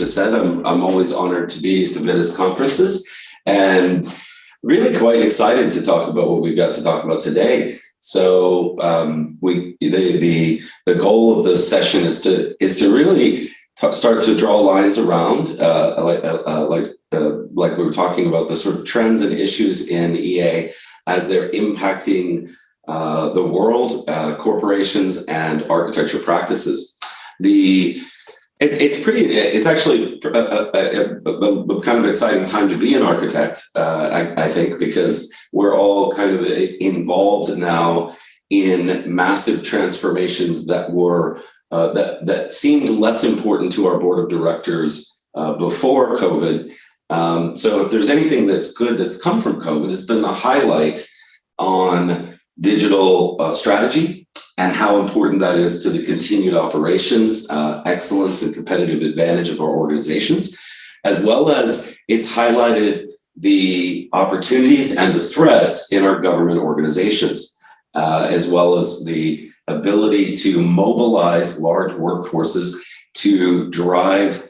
just said, I'm always honored to be at the BITAS conferences, and really quite excited to talk about what we've got to talk about today. So the goal of this session is to really start to draw lines around like we were talking about, the sort of trends and issues in EA as they're impacting the world, corporations, and architecture practices. It's actually a kind of exciting time to be an architect, I think, because we're all kind of involved now in massive transformations that were that seemed less important to our board of directors before COVID. So if there's anything that's good that's come from COVID, it's been the highlight on digital strategy and how important that is to the continued operations, excellence, and competitive advantage of our organizations, as well as it's highlighted the opportunities and the threats in our government organizations, as well as the ability to mobilize large workforces to drive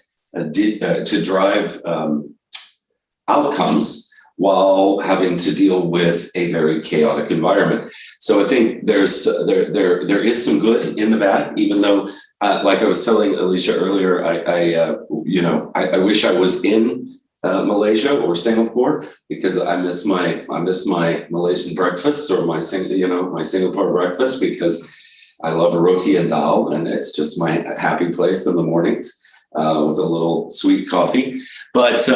outcomes while having to deal with a very chaotic environment. So I think there is some good in the bad, even though, like I was telling Alicia earlier, I wish I was in Malaysia or Singapore, because I miss my Malaysian breakfast, or my Singapore breakfast, because I love a roti and dal, and it's just my happy place in the mornings with a little sweet coffee. But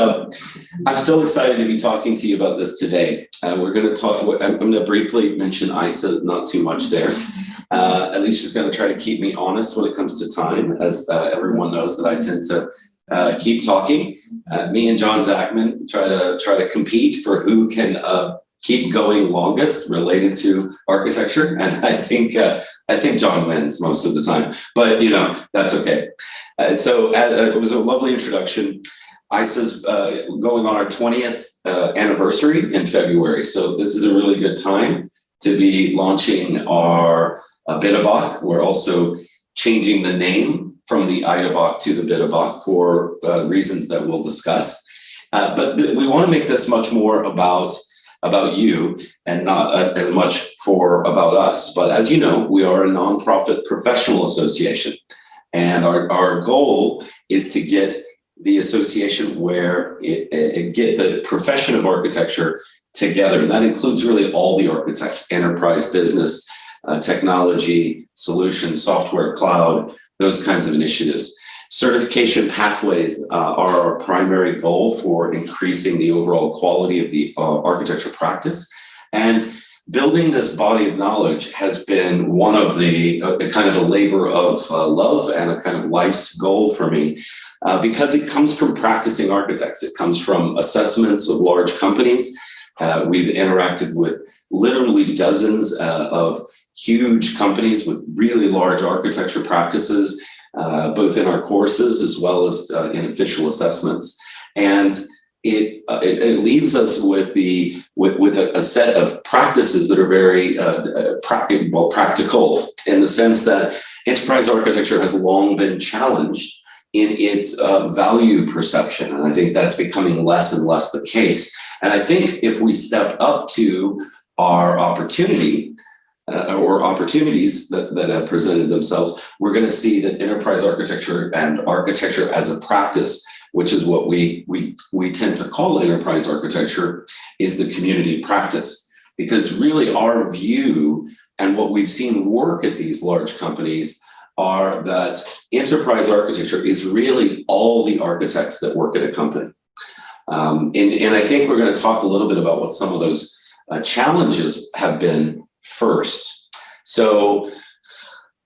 I'm still excited to be talking to you about this today. We're going to talk. I'm going to briefly mention Iasa, not too much there. Alicia's going to try to keep me honest when it comes to time, as everyone knows that I tend to keep talking. Me and John Zachman try to compete for who can keep going longest related to architecture, and I think John wins most of the time. But that's okay. So it was a lovely introduction. Isa's going on our 20th anniversary in February. So this is a really good time to be launching our Bitterbach. We're also changing the name from the Bitterbach to the Bitterbach for reasons that we'll discuss. But we want to make this much more about you and not as much about us. But as you know, we are a nonprofit professional association. And our goal is to get the association where it get the profession of architecture together. And that includes really all the architects: enterprise, business, technology, solutions, software, cloud, those kinds of initiatives. Certification pathways are our primary goal for increasing the overall quality of the architecture practice. And building this body of knowledge has been one of the kind of a labor of love and a kind of life's goal for me, because it comes from practicing architects. It comes from assessments of large companies. We've interacted with literally dozens of huge companies with really large architecture practices, both in our courses as well as in official assessments. And it leaves us with a set of practices that are very practical, in the sense that enterprise architecture has long been challenged in its value perception. And I think that's becoming less and less the case. And I think if we step up to our opportunity, or opportunities that have presented themselves, we're going to see that enterprise architecture and architecture as a practice, which is what we tend to call enterprise architecture, is the community practice. Because really our view and what we've seen work at these large companies are that enterprise architecture is really all the architects that work at a company. And I think we're going to talk a little bit about what some of those challenges have been first. So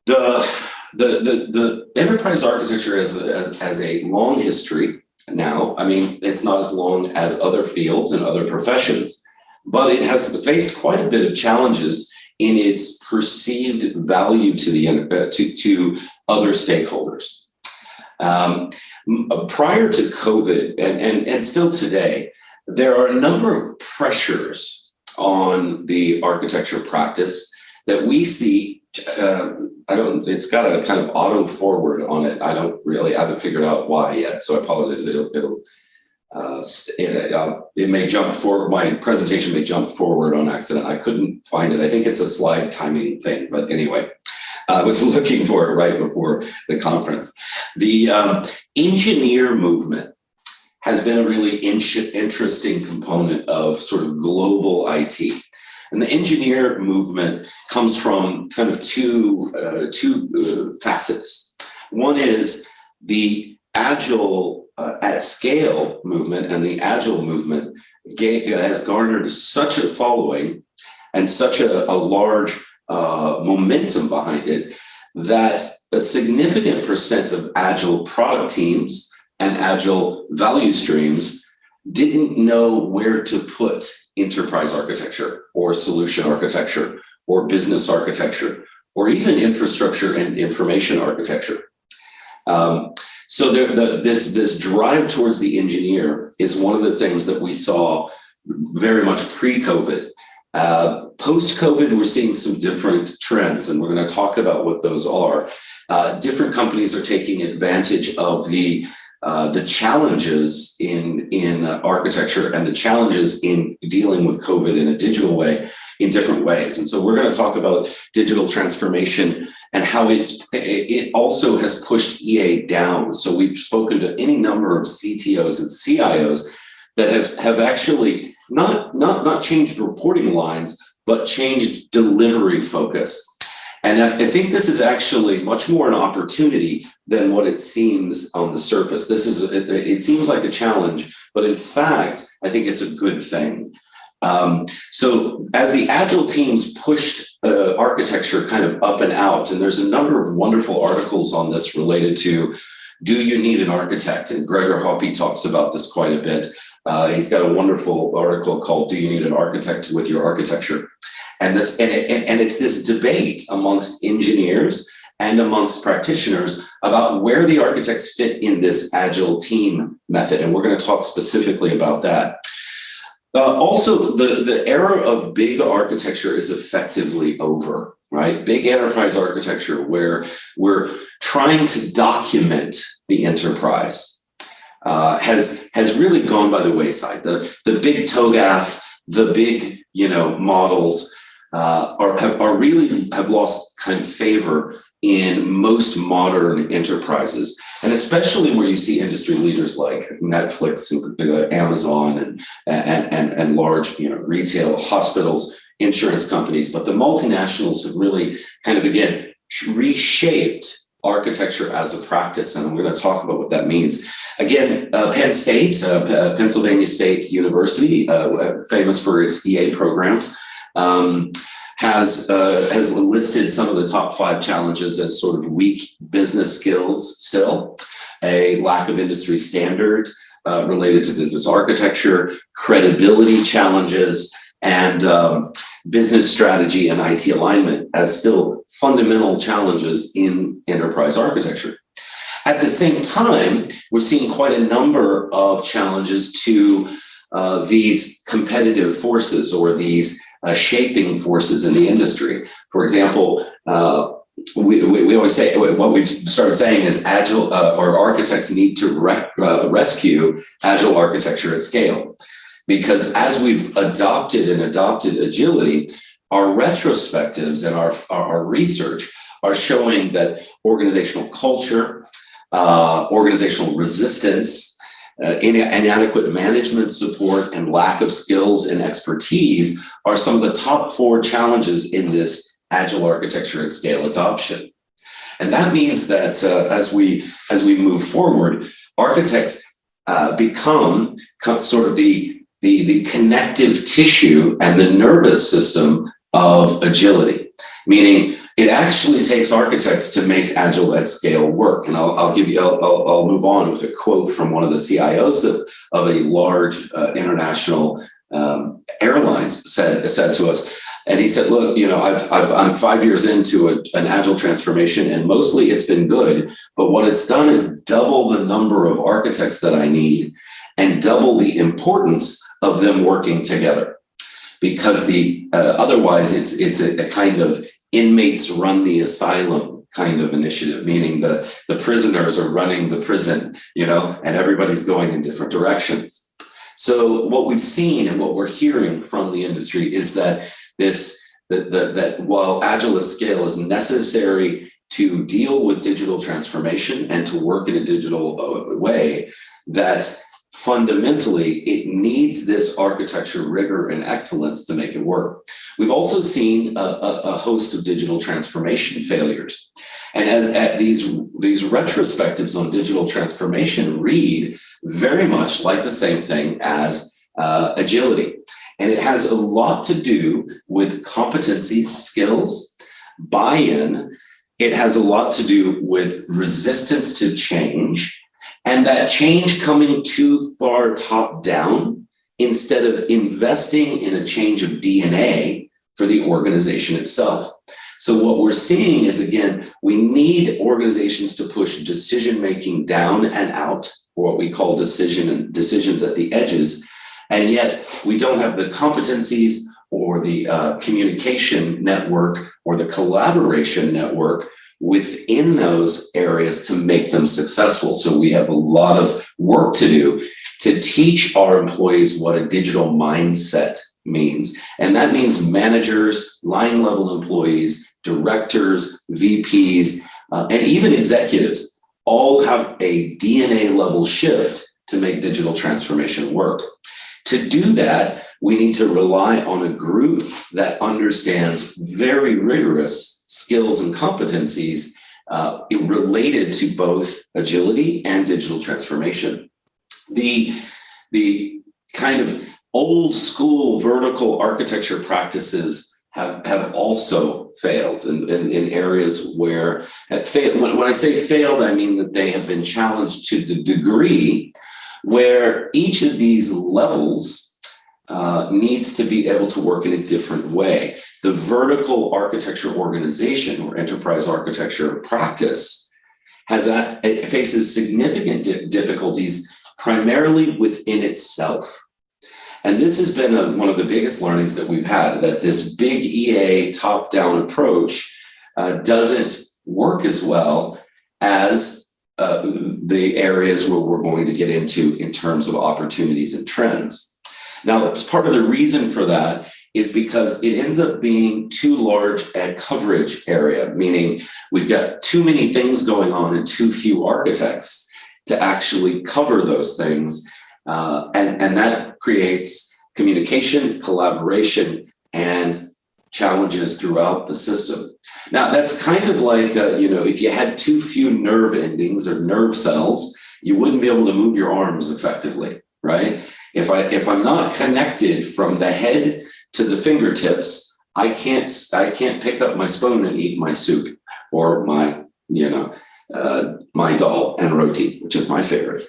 the enterprise architecture has a long history now. I mean, it's not as long as other fields and other professions, but it has faced quite a bit of challenges in its perceived value to other stakeholders. Prior to COVID, and still today, there are a number of pressures on the architecture practice that we see, it's got a kind of auto forward on it. I haven't figured out why yet, so I apologize. It may jump forward. My presentation may jump forward on accident. I couldn't find it. I think it's a slide timing thing, but anyway, I was looking for it right before the conference. The engineer movement has been a really interesting component of sort of global IT. And the engineer movement comes from kind of two facets. One is the agile at scale movement, and the agile movement has garnered such a following and such a large momentum behind it that a significant percent of agile product teams and agile value streams didn't know where to put enterprise architecture or solution architecture or business architecture or even infrastructure and information architecture. So this drive towards the engineer is one of the things that we saw very much pre-COVID. Post-COVID, we're seeing some different trends, and we're going to talk about what those are. Different companies are taking advantage of the challenges in architecture and the challenges in dealing with COVID in a digital way in different ways. And so we're going to talk about digital transformation and how it also has pushed EA down. So we've spoken to any number of CTOs and CIOs that have actually not changed reporting lines, but changed delivery focus. And I think this is actually much more an opportunity than what it seems on the surface. It seems like a challenge, but in fact, I think it's a good thing. So as the agile teams pushed architecture kind of up and out, and there's a number of wonderful articles on this related to, do you need an architect? And Gregor Hoppe talks about this quite a bit. He's got a wonderful article called, Do You Need an Architect with Your Architecture? And it's this debate amongst engineers and amongst practitioners about where the architects fit in this agile team method. And we're going to talk specifically about that. Also, the era of big architecture is effectively over, right? Big enterprise architecture, where we're trying to document the enterprise, has really gone by the wayside. The big TOGAF, the big models have lost kind of favor in most modern enterprises, and especially where you see industry leaders like Netflix and Amazon and large retail, hospitals, insurance companies. But the multinationals have really kind of again reshaped architecture as a practice, and I'm going to talk about what that means. Again, Penn State, Pennsylvania State University, famous for its EA programs, has listed some of the top 5 challenges as sort of weak business skills still, a lack of industry standard related to business architecture, credibility challenges, and business strategy and IT alignment as still fundamental challenges in enterprise architecture. At the same time, we're seeing quite a number of challenges to these competitive forces or these shaping forces in the industry. For example, we always say, what we've started saying is agile or architects need to rescue agile architecture at scale. Because as we've adopted agility, our retrospectives and our research are showing that organizational culture, organizational resistance, inadequate management support, and lack of skills and expertise are some of the top 4 challenges in this agile architecture at scale adoption. And that means that as we move forward, architects become sort of the connective tissue and the nervous system of agility, meaning it actually takes architects to make agile at scale work. And I'll move on with a quote from one of the CIOs of a large international airlines said to us. And he said, look, I'm 5 years into an agile transformation, and mostly it's been good. But what it's done is double the number of architects that I need and double the importance of them working together. Because otherwise it's a kind of inmates run the asylum kind of initiative, meaning the prisoners are running the prison, and everybody's going in different directions. So what we've seen and what we're hearing from the industry is that that while agile at scale is necessary to deal with digital transformation and to work in a digital way, that fundamentally it needs this architecture rigor and excellence to make it work. We've also seen a host of digital transformation failures. And as these retrospectives on digital transformation read very much like the same thing as agility. And it has a lot to do with competencies, skills, buy-in. It has a lot to do with resistance to change, and that change coming too far top down instead of investing in a change of DNA for the organization itself. So what we're seeing is, again, we need organizations to push decision-making down and out, or what we call decisions at the edges. And yet we don't have the competencies or the communication network or the collaboration network within those areas to make them successful. So we have a lot of work to do to teach our employees what a digital mindset means. And that means managers, line level employees, directors, VPs, and even executives all have a DNA level shift to make digital transformation work. To do that, we need to rely on a group that understands very rigorous skills and competencies related to both agility and digital transformation. The kind of old school vertical architecture practices have also failed in areas where when I say failed, I mean that they have been challenged to the degree where each of these levels needs to be able to work in a different way. The vertical architecture organization or enterprise architecture practice it faces significant difficulties primarily within itself. And this has been one of the biggest learnings that we've had, that this big EA top-down approach doesn't work as well as the areas where we're going to get into in terms of opportunities and trends. Now, part of the reason for that is because it ends up being too large a coverage area, meaning we've got too many things going on and too few architects to actually cover those things. And that creates communication, collaboration, and challenges throughout the system. Now, that's kind of like, if you had too few nerve endings or nerve cells, you wouldn't be able to move your arms effectively, right? If I'm not connected from the head to the fingertips, I can't pick up my spoon and eat my soup or my dal and roti, which is my favorite.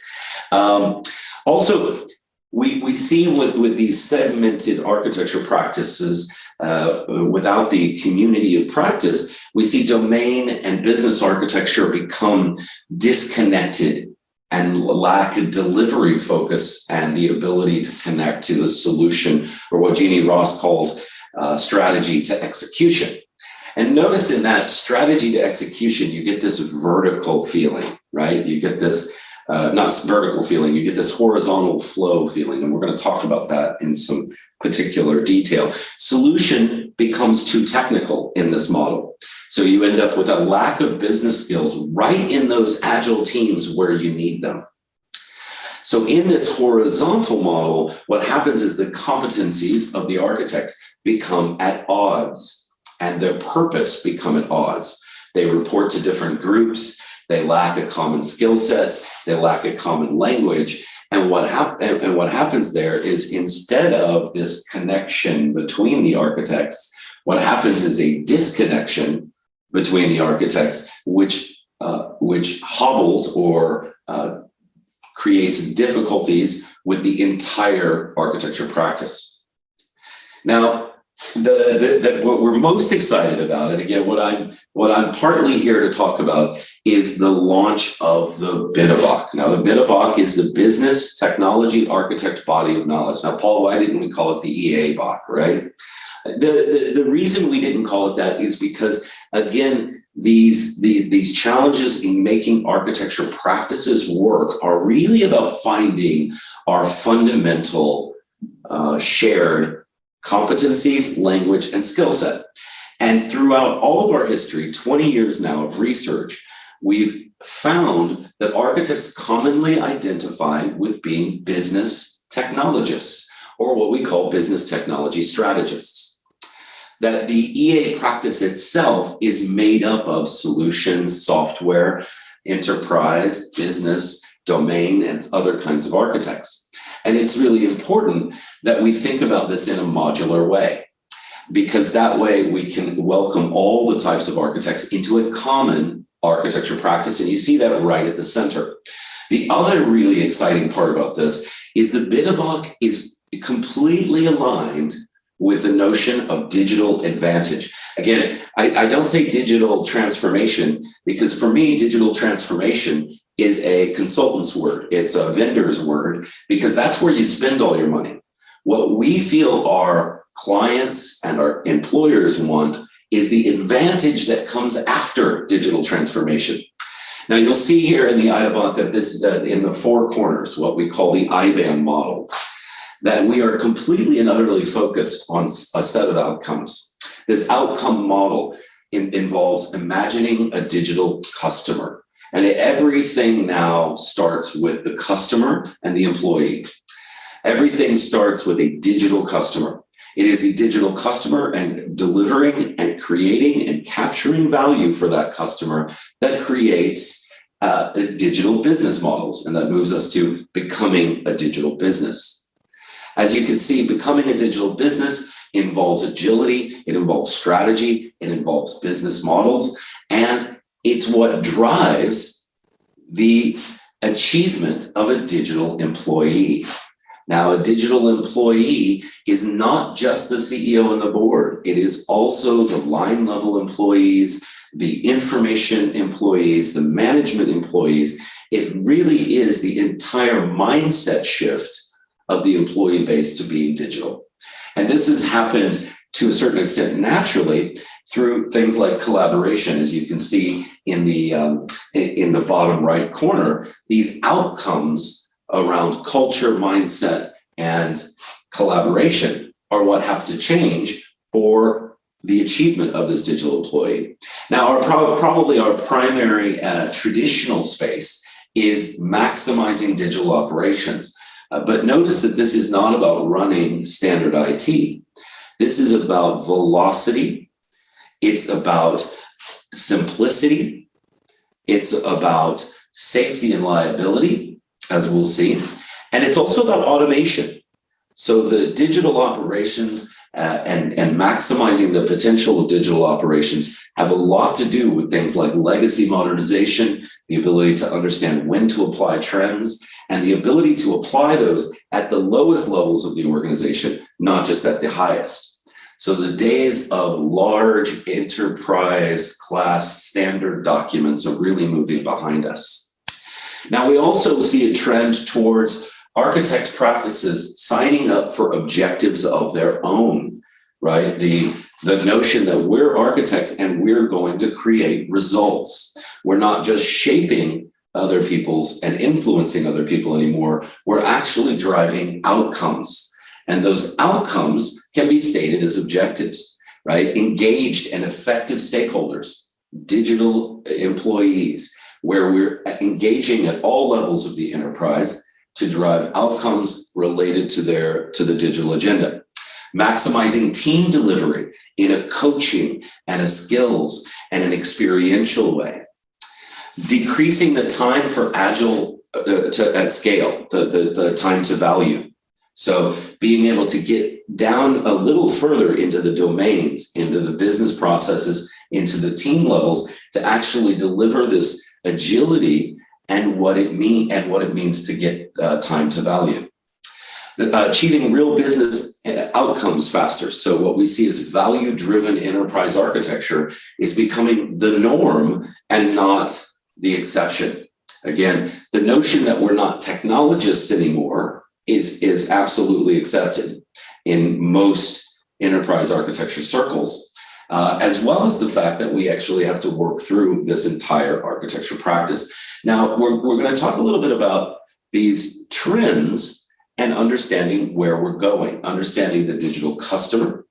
Also, we see with these segmented architecture practices, without the community of practice, we see domain and business architecture become disconnected and lack a delivery focus and the ability to connect to the solution, or what Jeannie Ross calls strategy to execution. And notice in that strategy to execution, you get this vertical feeling, right? You get this, not vertical feeling, you get this horizontal flow feeling. And we're going to talk about that in some particular detail. Solution becomes too technical in this model. So you end up with a lack of business skills right in those agile teams where you need them. So in this horizontal model, what happens is the competencies of the architects become at odds and their purpose become at odds. They report to different groups. They lack a common skill set. They lack a common language. And what happens there is, instead of this connection between the architects, what happens is a disconnection between the architects, which hobbles or creates difficulties with the entire architecture practice. Now, what we're most excited about, and again, what I'm partly here to talk about, is the launch of the Bitterbach. Now, the Bitterbach is the Business Technology Architect Body of Knowledge. Now, Paul, why didn't we call it the EA Bach, right? The reason we didn't call it that is because, again, these challenges in making architecture practices work are really about finding our fundamental shared competencies, language, and skill set. And throughout all of our history, 20 years now of research, we've found that architects commonly identify with being business technologists, or what we call business technology strategists. That the EA practice itself is made up of solutions, software, enterprise, business, domain, and other kinds of architects. And it's really important that we think about this in a modular way, because that way we can welcome all the types of architects into a common architecture practice. And you see that right at the center. The other really exciting part about this is that Bitterbach is completely aligned with the notion of digital advantage. Again, I don't say digital transformation because for me, digital transformation is a consultant's word. It's a vendor's word because that's where you spend all your money. What we feel our clients and our employers want is the advantage that comes after digital transformation. Now you'll see here in the Bitterbach that this in the four corners, what we call the IBAN model, that we are completely and utterly focused on a set of outcomes. This outcome model involves imagining a digital customer. And everything now starts with the customer and the employee. Everything starts with a digital customer. It is the digital customer and delivering and creating and capturing value for that customer that creates digital business models. And that moves us to becoming a digital business. As you can see, becoming a digital business involves agility, it involves strategy, it involves business models, and it's what drives the achievement of a digital employee. Now, a digital employee is not just the CEO and the board. It is also the line level employees, the information employees, the management employees. It really is the entire mindset shift of the employee base to being digital. And this has happened to a certain extent naturally through things like collaboration, as you can see in the bottom right corner. These outcomes around culture, mindset, and collaboration are what have to change for the achievement of this digital employee. Now, probably our primary traditional space is maximizing digital operations. But notice that this is not about running standard IT. This is about velocity. It's about simplicity. It's about safety and liability, as we'll see. And it's also about automation. So the digital operations and maximizing the potential of digital operations have a lot to do with things like legacy modernization, the ability to understand when to apply trends, and the ability to apply those at the lowest levels of the organization, not just at the highest. So the days of large enterprise class standard documents are really moving behind us. Now, we also see a trend towards architect practices signing up for objectives of their own, right? The notion that we're architects and we're going to create results. We're not just shaping other people's and influencing other people anymore. We're actually driving outcomes. And those outcomes can be stated as objectives, right? Engaged and effective stakeholders, digital employees, where we're engaging at all levels of the enterprise to drive outcomes related to the digital agenda. Maximizing team delivery in a coaching and a skills and an experiential way. Decreasing the time for agile at scale, the time to value. So being able to get down a little further into the domains, into the business processes, into the team levels to actually deliver this agility and what it means to get time to value. Achieving real business outcomes faster. So what we see as value-driven enterprise architecture is becoming the norm and not the exception. Again, the notion that we're not technologists anymore is absolutely accepted in most enterprise architecture circles, as well as the fact that we actually have to work through this entire architecture practice. Now, we're going to talk a little bit about these trends and understanding where we're going, understanding the digital customer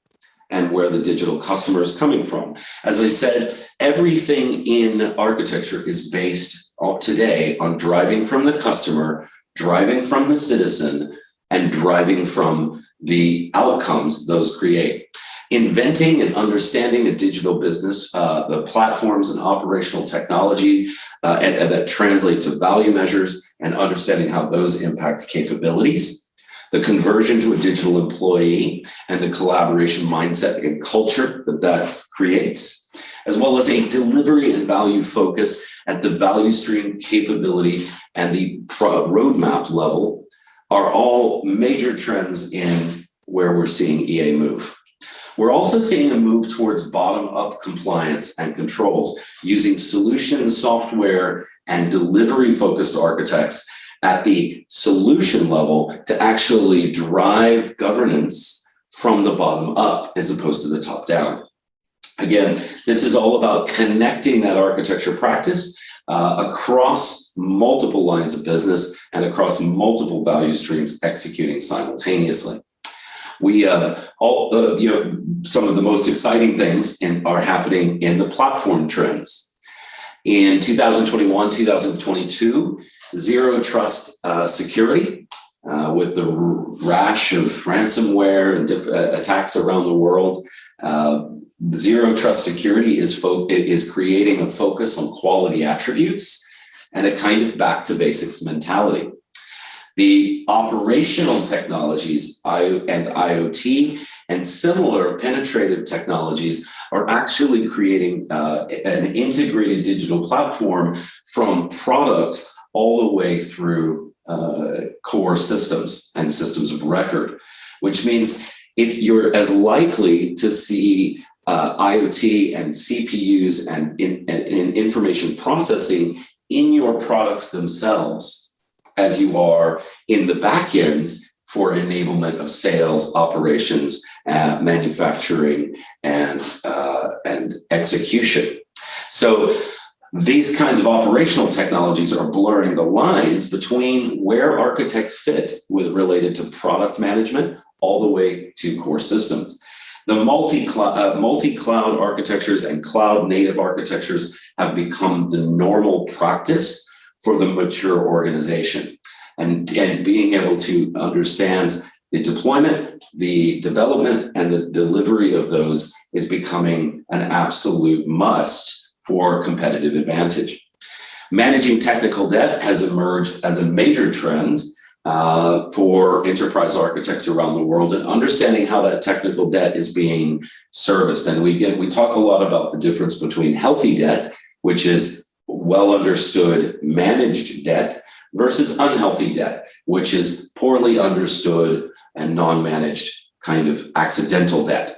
and where the digital customer is coming from. As I said, everything in architecture is based today on driving from the customer, driving from the citizen, and driving from the outcomes those create. Inventing and understanding a digital business, the platforms and operational technology and that translate to value measures, and understanding how those impact capabilities, the conversion to a digital employee, and the collaboration mindset and culture that creates, as well as a delivery and value focus at the value stream, capability, and the roadmap level are all major trends in where we're seeing EA move. We're also seeing a move towards bottom-up compliance and controls using solution software and delivery-focused architects at the solution level to actually drive governance from the bottom up as opposed to the top down. Again, this is all about connecting that architecture practice across multiple lines of business and across multiple value streams executing simultaneously. We some of the most exciting things are happening in the platform trends. In 2021, 2022, zero trust security with the rash of ransomware and attacks around the world. Zero trust security is creating a focus on quality attributes and a kind of back to basics mentality. The operational technologies and IoT and similar penetrative technologies are actually creating an integrated digital platform from product all the way through core systems and systems of record, which means if you're as likely to see IoT and CPUs and information processing in your products themselves as you are in the back end for enablement of sales, operations, manufacturing, and execution. So these kinds of operational technologies are blurring the lines between where architects fit related to product management all the way to core systems. The multi-cloud architectures and cloud-native architectures have become the normal practice for the mature organization. And being able to understand the deployment, the development, and the delivery of those is becoming an absolute must for competitive advantage. Managing technical debt has emerged as a major trend for enterprise architects around the world, and understanding how that technical debt is being serviced. And we talk a lot about the difference between healthy debt, which is well understood managed debt, versus unhealthy debt, which is poorly understood and non-managed kind of accidental debt.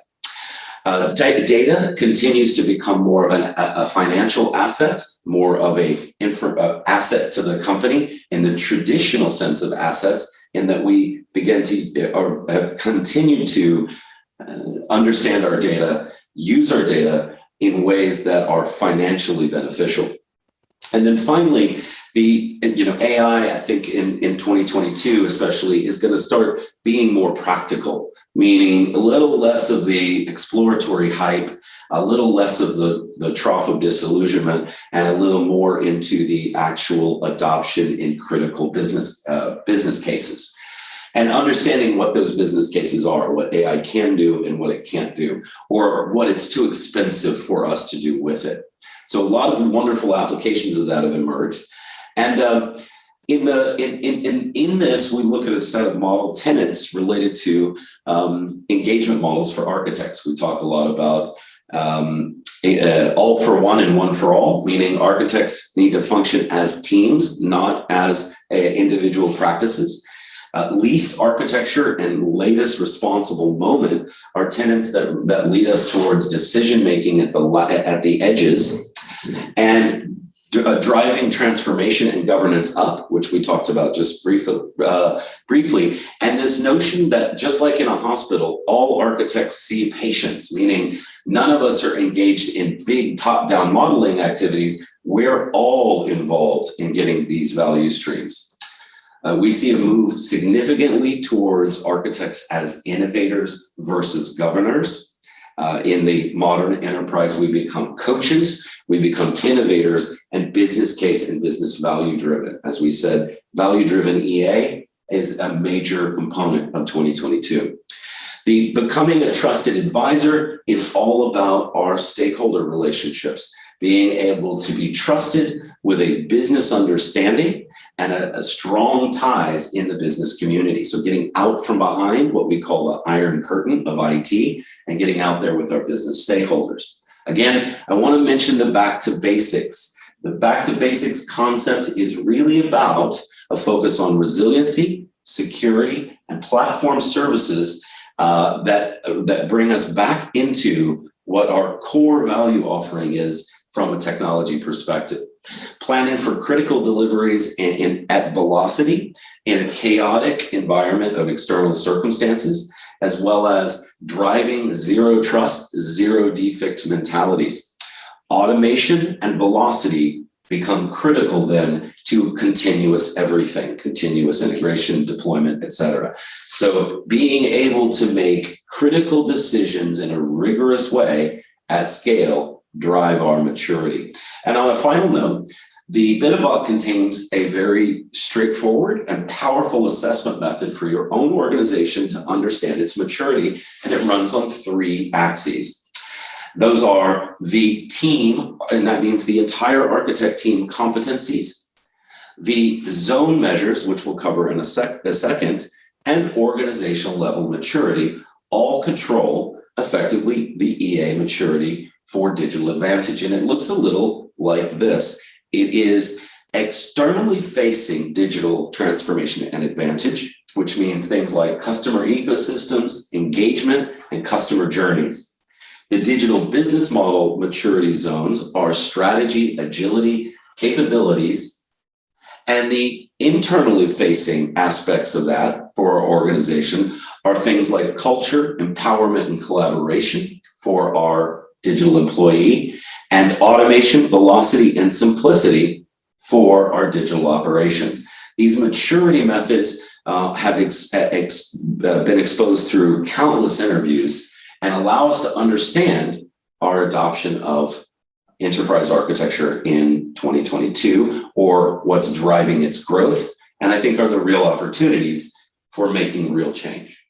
Data continues to become more of a financial asset, more of an asset to the company in the traditional sense of assets, in that we begin to or have continued to understand our data, use our data in ways that are financially beneficial. And then finally, the AI, I think in 2022 especially, is going to start being more practical, meaning a little less of the exploratory hype, a little less of the trough of disillusionment, and a little more into the actual adoption in critical business cases. And understanding what those business cases are, what AI can do and what it can't do, or what it's too expensive for us to do with it. So a lot of wonderful applications of that have emerged. And in this, we look at a set of model tenets related to engagement models for architects. We talk a lot about all for one and one for all, meaning architects need to function as teams, not as individual practices. Least architecture and latest responsible moment are tenets that lead us towards decision making at the edges, and driving transformation and governance up, which we talked about just briefly. And this notion that just like in a hospital, all architects see patients, meaning none of us are engaged in big top-down modeling activities. We're all involved in getting these value streams. We see a move significantly towards architects as innovators versus governors. In the modern enterprise, we become coaches, we become innovators, and business case and business value driven. As we said, value driven EA is a major component of 2022. The becoming a trusted advisor is all about our stakeholder relationships, being able to be trusted with a business understanding and a strong ties in the business community. So getting out from behind what we call the iron curtain of IT and getting out there with our business stakeholders. Again, I want to mention the back to basics. The back to basics concept is really about a focus on resiliency, security, and platform services that bring us back into what our core value offering is from a technology perspective. Planning for critical deliveries at velocity in a chaotic environment of external circumstances, as well as driving zero trust, zero defect mentalities. Automation and velocity become critical then to continuous everything, continuous integration, deployment, et cetera. So being able to make critical decisions in a rigorous way at scale drive our maturity. And on a final note, the Bitterbach contains a very straightforward and powerful assessment method for your own organization to understand its maturity, and it runs on 3 axes. Those are the team, and that means the entire architect team competencies, the zone measures, which we'll cover in a second, and organizational level maturity, all control effectively the EA maturity for digital advantage. And it looks a little like this. It is externally facing digital transformation and advantage, which means things like customer ecosystems, engagement, and customer journeys. The digital business model maturity zones are strategy, agility, capabilities, and the internally facing aspects of that for our organization are things like culture, empowerment, and collaboration for our digital employee, and automation, velocity, and simplicity for our digital operations. These maturity methods have been exposed through countless interviews and allow us to understand our adoption of enterprise architecture in 2022, or what's driving its growth, and I think are the real opportunities for making real change.